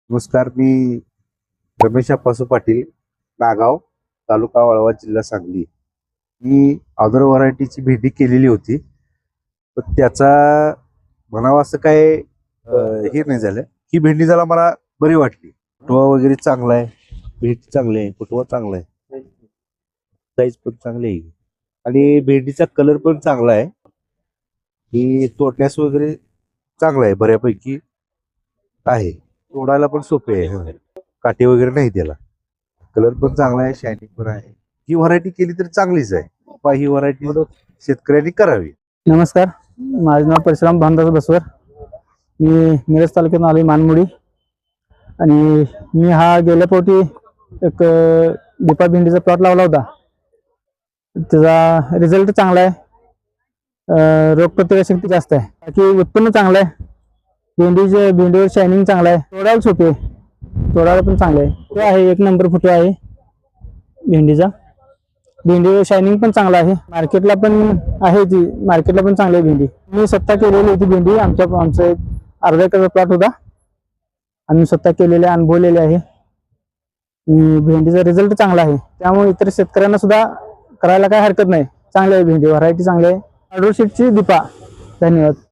नमस्कार, मी रमेश आप्पासू पाटील, नागाव, तालुका वाळवा, जिल्हा Sangli. Me other व्हरायटीची भेंडी केलेली होती, पण त्याचा म्हणावं असं काय हे नाही झालं. ही भेंडी जरा मला बरी वाटली. फुटवा वगैरे चांगला आहे, भेंडी चांगली आहे, फुटवा चांगला आहे, साईज पण चांगली आहे आणि भेंडीचा कलर पण चांगला आहे. ही तोडण्यास वगैरे चांगला आहे, बऱ्यापैकी आहे. तोडायला पण सोपे आहे, काटे वगैरे नाही त्याला. कलर पण चांगला आहे, शायनिंग पण आहे. ही व्हरायटी केली तर चांगलीच आहे. ही व्हरायटी शेतकऱ्यांनी करावी. नमस्कार, माझं नाव परशुराम भानदास बसवर. मी मिरज तालुक्यात आलो मानमुडी. आणि मी हा गेल्या पोटी एक दीपा भेंडीचा प्लॉट लावला होता. त्याचा रिझल्ट चांगला आहे, रोगप्रतिकारक जास्त आहे, बाकी उत्पन्न चांगलं आहे. भेंडीवर शायनिंग चांगला आहे, तोडायला सोपे, तोडायला पण चांगलं आहे. तो आहे एक नंबर फुटवा आहे भेंडीचा. भेंडीवर शायनिंग पण चांगला आहे, मार्केटला पण आहे, ती मार्केटला पण चांगली आहे भेंडी. मी स्वतः केलेली होती भेंडी. आमचं एक अर्धा एकरचा प्लॉट होता, आम्ही स्वतः केलेले अनुभवलेले आहे. भेंडीचा रिझल्ट चांगला आहे, त्यामुळे इतर शेतकऱ्यांना सुद्धा करायला काही हरकत नाही. चांगली आहे भेंडी, व्हरायटी चांगली आहे. ऑर्डर शीटची दीपा. धन्यवाद.